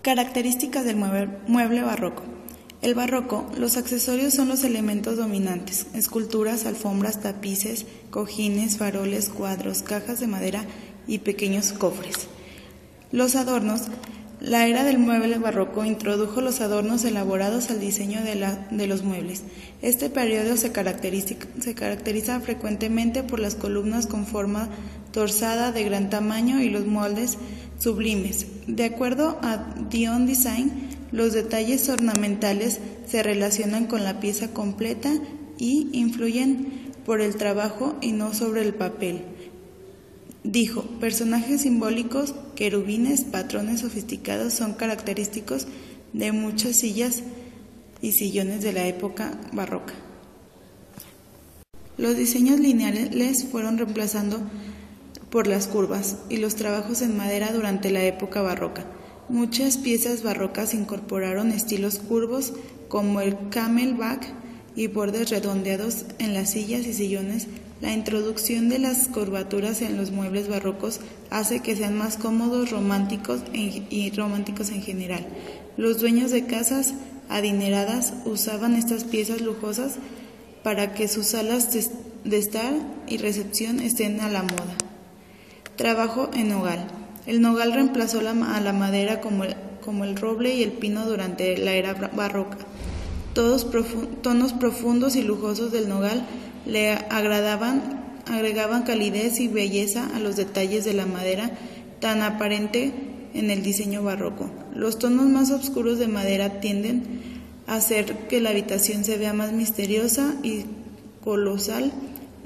Características del mueble barroco. El barroco, los accesorios son los elementos dominantes: esculturas, alfombras, tapices, cojines, faroles, cuadros, cajas de madera y pequeños cofres. Los adornos. La era del mueble barroco introdujo los adornos elaborados al diseño de los muebles. Este periodo se caracteriza frecuentemente por las columnas con forma torzada de gran tamaño y los moldes sublimes. De acuerdo a Dion Design, los detalles ornamentales se relacionan con la pieza completa y influyen por el trabajo y no sobre el papel. Dijo: personajes simbólicos, querubines, patrones sofisticados son característicos de muchas sillas y sillones de la época barroca. Los diseños lineales fueron reemplazando por las curvas y los trabajos en madera durante la época barroca. Muchas piezas barrocas incorporaron estilos curvos como el camelback y bordes redondeados en las sillas y sillones. La introducción de las curvaturas en los muebles barrocos hace que sean más cómodos, románticos en general. Los dueños de casas adineradas usaban estas piezas lujosas para que sus salas de estar y recepción estén a la moda. Trabajo en nogal. El nogal reemplazó a la madera como el roble y el pino durante la era barroca. Tonos profundos y lujosos del nogal le agregaban calidez y belleza a los detalles de la madera tan aparente en el diseño barroco. Los tonos más oscuros de madera tienden a hacer que la habitación se vea más misteriosa y colosal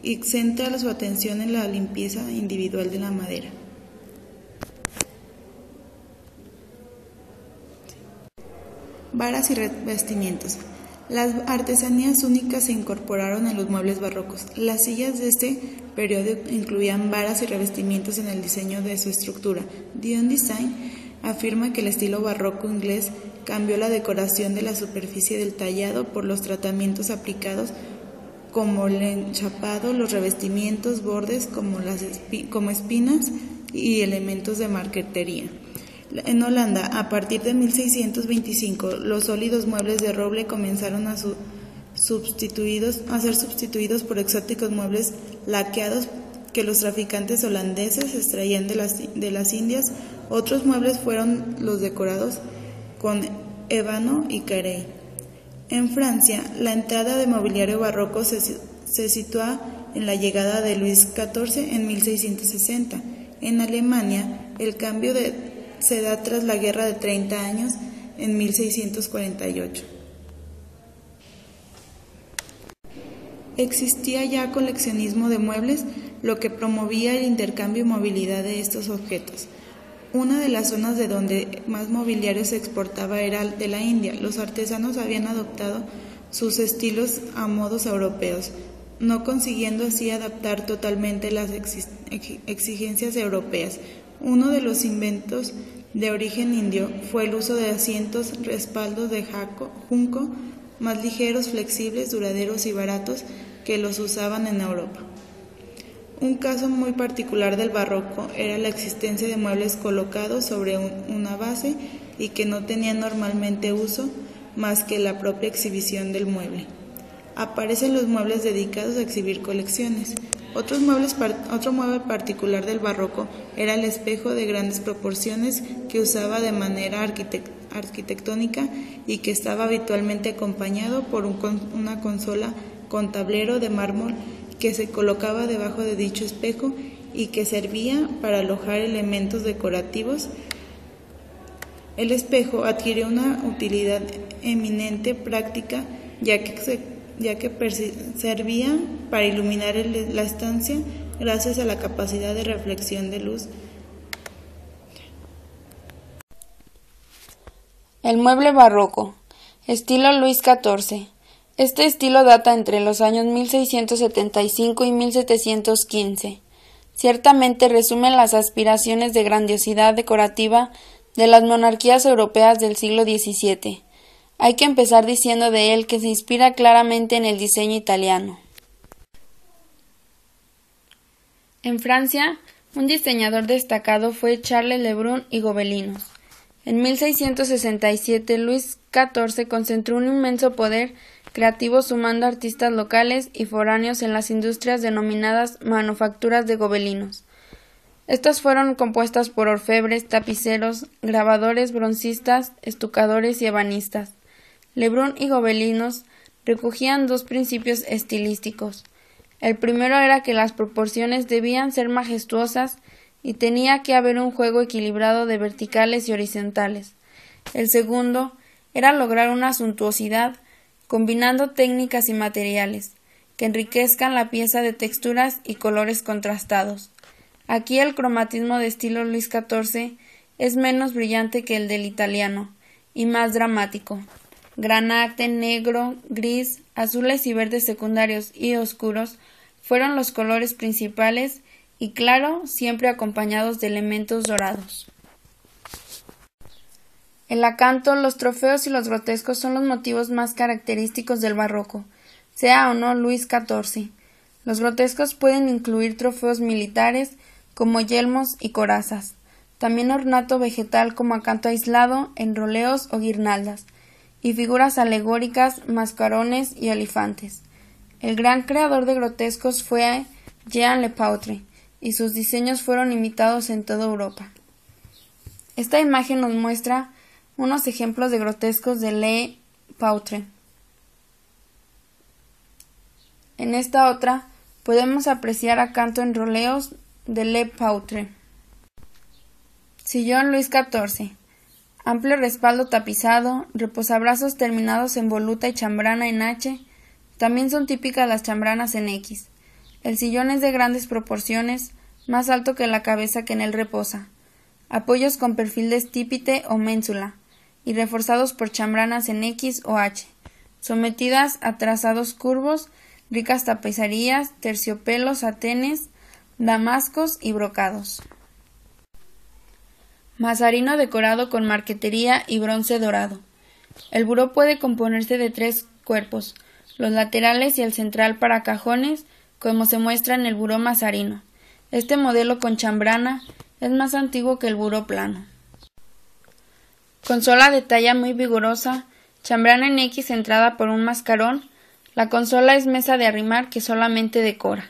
y centra su atención en la limpieza individual de la madera. Varas y revestimientos. Las artesanías únicas se incorporaron en los muebles barrocos. Las sillas de este periodo incluían varas y revestimientos en el diseño de su estructura. Dion Design afirma que el estilo barroco inglés cambió la decoración de la superficie del tallado por los tratamientos aplicados como el enchapado, los revestimientos, bordes como espinas y elementos de marquetería. En Holanda, a partir de 1625, los sólidos muebles de roble comenzaron a ser sustituidos por exóticos muebles laqueados que los traficantes holandeses extraían de las Indias. Otros muebles fueron los decorados con ébano y carey. En Francia, la entrada de mobiliario barroco se sitúa en la llegada de Luis XIV en 1660. En Alemania, el cambio se da tras la Guerra de 30 años en 1648. Existía ya coleccionismo de muebles, lo que promovía el intercambio y movilidad de estos objetos. Una de las zonas de donde más mobiliario se exportaba era de la India. Los artesanos habían adoptado sus estilos a modos europeos, no consiguiendo así adaptar totalmente las exigencias europeas. Uno de los inventos de origen indio fue el uso de asientos respaldos de junco, más ligeros, flexibles, duraderos y baratos que los usaban en Europa. Un caso muy particular del barroco era la existencia de muebles colocados sobre una base y que no tenían normalmente uso más que la propia exhibición del mueble. Aparecen los muebles dedicados a exhibir colecciones. Otro mueble particular del barroco era el espejo de grandes proporciones que usaba de manera arquitectónica y que estaba habitualmente acompañado por una consola con tablero de mármol que se colocaba debajo de dicho espejo y que servía para alojar elementos decorativos. El espejo adquirió una utilidad eminentemente práctica, ya que servía para iluminar la estancia gracias a la capacidad de reflexión de luz. El mueble barroco, estilo Luis XIV. Este estilo data entre los años 1675 y 1715. Ciertamente resume las aspiraciones de grandiosidad decorativa de las monarquías europeas del siglo XVII. Hay que empezar diciendo de él que se inspira claramente en el diseño italiano. En Francia, un diseñador destacado fue Charles Le Brun y Gobelinos. En 1667, Luis XIV concentró un inmenso poder creativo sumando artistas locales y foráneos en las industrias denominadas manufacturas de gobelinos. Estas fueron compuestas por orfebres, tapiceros, grabadores, broncistas, estucadores y ebanistas. Lebrun y Gobelinos recogían dos principios estilísticos. El primero era que las proporciones debían ser majestuosas y tenía que haber un juego equilibrado de verticales y horizontales. El segundo era lograr una suntuosidad, combinando técnicas y materiales, que enriquezcan la pieza de texturas y colores contrastados. Aquí el cromatismo de estilo Luis XIV es menos brillante que el del italiano y más dramático. Granate, negro, gris, azules y verdes secundarios y oscuros fueron los colores principales y claro, siempre acompañados de elementos dorados. El acanto, los trofeos y los grotescos son los motivos más característicos del barroco, sea o no Luis XIV. Los grotescos pueden incluir trofeos militares, como yelmos y corazas, también ornato vegetal como acanto aislado, enroleos o guirnaldas, y figuras alegóricas, mascarones y olifantes. El gran creador de grotescos fue Jean Lepautre, y sus diseños fueron imitados en toda Europa. Esta imagen nos muestra unos ejemplos de grotescos de Lepautre. En esta otra podemos apreciar acanto en roleos de Lepautre. Sillón Luis XIV. Amplio respaldo tapizado, reposabrazos terminados en voluta y chambrana en H. También son típicas las chambranas en X. El sillón es de grandes proporciones, más alto que la cabeza que en él reposa. Apoyos con perfil de estípite o ménsula, y reforzados por chambranas en X o H, sometidas a trazados curvos, ricas tapicerías, terciopelos, satenes, damascos y brocados. Mazarino decorado con marquetería y bronce dorado. El buró puede componerse de tres cuerpos, los laterales y el central para cajones, como se muestra en el buró mazarino. Este modelo con chambrana es más antiguo que el buró plano. Consola de talla muy vigorosa, chambrana en X centrada por un mascarón. La consola es mesa de arrimar que solamente decora.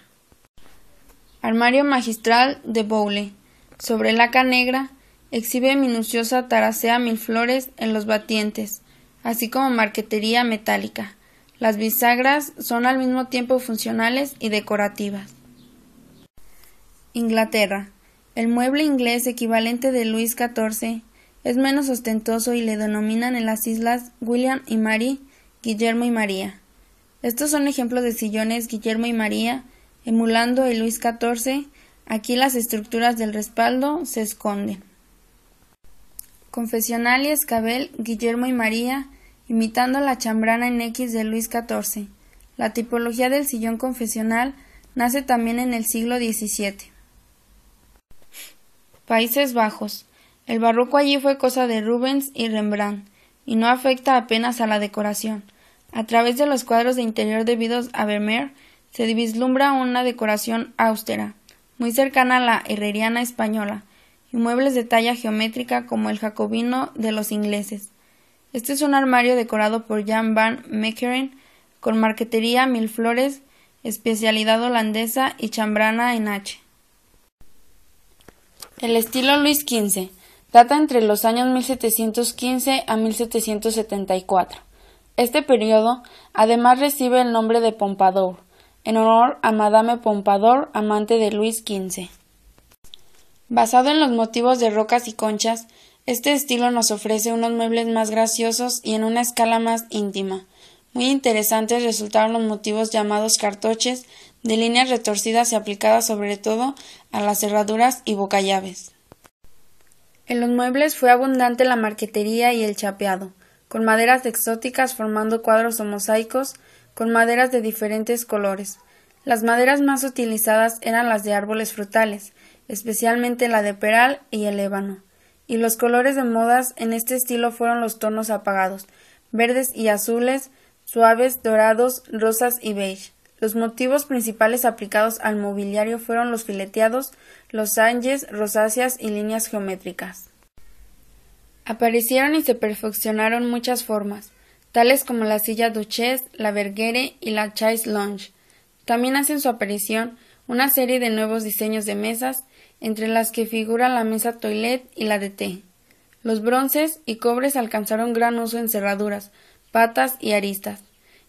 Armario magistral de Boulle. Sobre laca negra, exhibe minuciosa taracea mil flores en los batientes, así como marquetería metálica. Las bisagras son al mismo tiempo funcionales y decorativas. Inglaterra. El mueble inglés equivalente de Luis XIV es menos ostentoso y le denominan en las islas William y Mary, Guillermo y María. Estos son ejemplos de sillones Guillermo y María, emulando el Luis XIV. Aquí las estructuras del respaldo se esconden. Confesional y escabel Guillermo y María, imitando la chambrana en X de Luis XIV. La tipología del sillón confesional nace también en el siglo XVII. Países Bajos. El barroco allí fue cosa de Rubens y Rembrandt, y no afecta apenas a la decoración. A través de los cuadros de interior debidos a Vermeer se vislumbra una decoración austera, muy cercana a la herreriana española, y muebles de talla geométrica como el jacobino de los ingleses. Este es un armario decorado por Jan van Meckeren con marquetería mil flores, especialidad holandesa y chambrana en H. El estilo Luis XV data entre los años 1715 a 1774. Este periodo además recibe el nombre de Pompadour, en honor a Madame Pompadour, amante de Luis XV. Basado en los motivos de rocas y conchas, este estilo nos ofrece unos muebles más graciosos y en una escala más íntima. Muy interesantes resultaron los motivos llamados cartoches, de líneas retorcidas y aplicadas sobre todo a las cerraduras y bocallaves. En los muebles fue abundante la marquetería y el chapeado, con maderas exóticas formando cuadros o mosaicos, con maderas de diferentes colores. Las maderas más utilizadas eran las de árboles frutales, especialmente la de peral y el ébano, y los colores de modas en este estilo fueron los tonos apagados, verdes y azules, suaves, dorados, rosas y beige. Los motivos principales aplicados al mobiliario fueron los fileteados, los sanjes, rosáceas y líneas geométricas. Aparecieron y se perfeccionaron muchas formas, tales como la silla duchesse, la bergère y la chaise lounge. También hacen su aparición una serie de nuevos diseños de mesas, entre las que figura la mesa toilette y la de té. Los bronces y cobres alcanzaron gran uso en cerraduras, patas y aristas.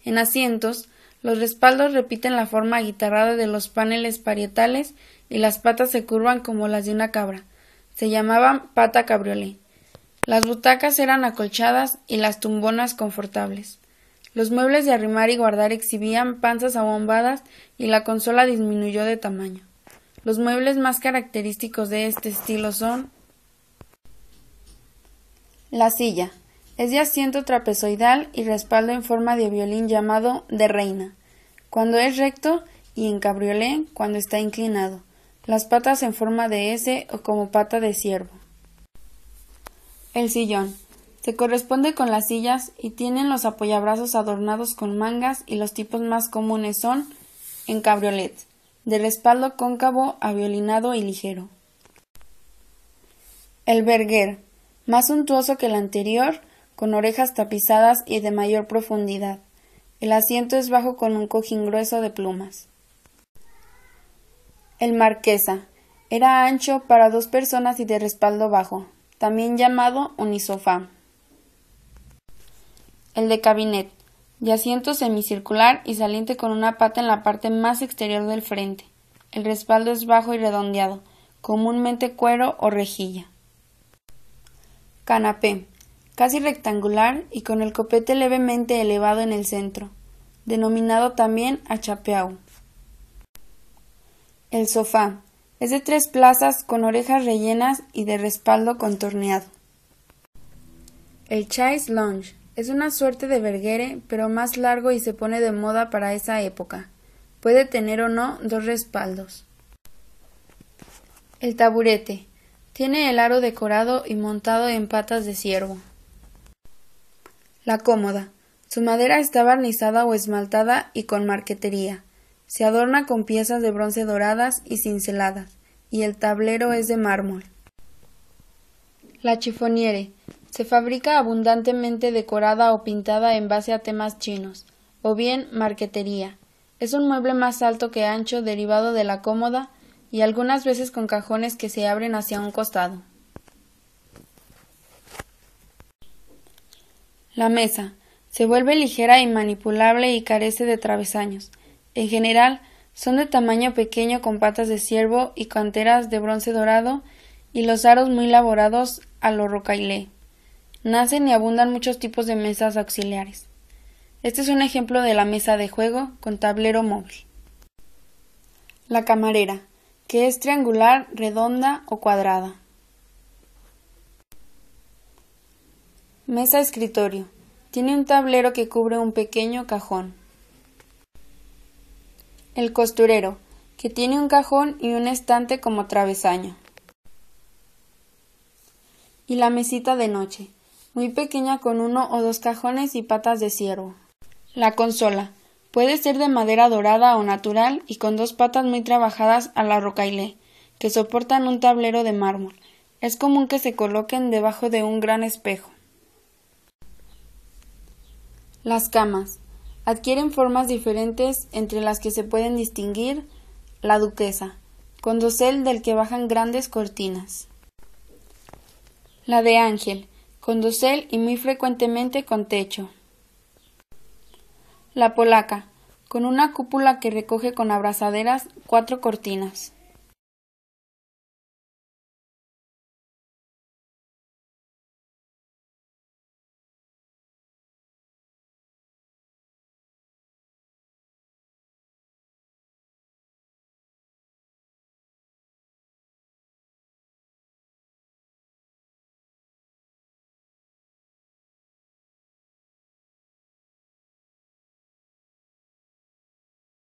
En asientos, los respaldos repiten la forma aguitarrada de los paneles parietales y las patas se curvan como las de una cabra. Se llamaban pata cabriolet. Las butacas eran acolchadas y las tumbonas confortables. Los muebles de arrimar y guardar exhibían panzas abombadas y la consola disminuyó de tamaño. Los muebles más característicos de este estilo son la silla. Es de asiento trapezoidal y respaldo en forma de violín llamado de reina, cuando es recto, y en cabriolet cuando está inclinado. Las patas en forma de S o como pata de ciervo. El sillón. Se corresponde con las sillas y tienen los apoyabrazos adornados con mangas y los tipos más comunes son, en cabriolet, de respaldo cóncavo, aviolinado y ligero. El bergère, más suntuoso que el anterior, con orejas tapizadas y de mayor profundidad. El asiento es bajo con un cojín grueso de plumas. El marquesa. Era ancho para 2 personas y de respaldo bajo, también llamado unisofá. El de cabinet, de asiento semicircular y saliente con una pata en la parte más exterior del frente. El respaldo es bajo y redondeado, comúnmente cuero o rejilla. Canapé, casi rectangular y con el copete levemente elevado en el centro, denominado también achapeau. El sofá, es de 3 plazas con orejas rellenas y de respaldo contorneado. El chaise lounge es una suerte de bergère, pero más largo y se pone de moda para esa época. Puede tener o no 2 respaldos. El taburete tiene el aro decorado y montado en patas de ciervo. La cómoda. Su madera está barnizada o esmaltada y con marquetería. Se adorna con piezas de bronce doradas y cinceladas, y el tablero es de mármol. La chiffoniere. Se fabrica abundantemente decorada o pintada en base a temas chinos, o bien marquetería. Es un mueble más alto que ancho derivado de la cómoda y algunas veces con cajones que se abren hacia un costado. La mesa. Se vuelve ligera y manipulable y carece de travesaños. En general, son de tamaño pequeño con patas de ciervo y canteras de bronce dorado y los aros muy elaborados a lo rocaillé. Nacen y abundan muchos tipos de mesas auxiliares. Este es un ejemplo de la mesa de juego con tablero móvil. La camarera, que es triangular, redonda o cuadrada. Mesa escritorio. Tiene un tablero que cubre un pequeño cajón. El costurero, que tiene un cajón y un estante como travesaño. Y la mesita de noche, muy pequeña con 1 o 2 cajones y patas de ciervo. La consola, puede ser de madera dorada o natural y con 2 patas muy trabajadas a la rocaillé, que soportan un tablero de mármol. Es común que se coloquen debajo de un gran espejo. Las camas. Adquieren formas diferentes entre las que se pueden distinguir la duquesa, con dosel del que bajan grandes cortinas. La de ángel, con dosel y muy frecuentemente con techo. La polaca, con una cúpula que recoge con abrazaderas 4 cortinas.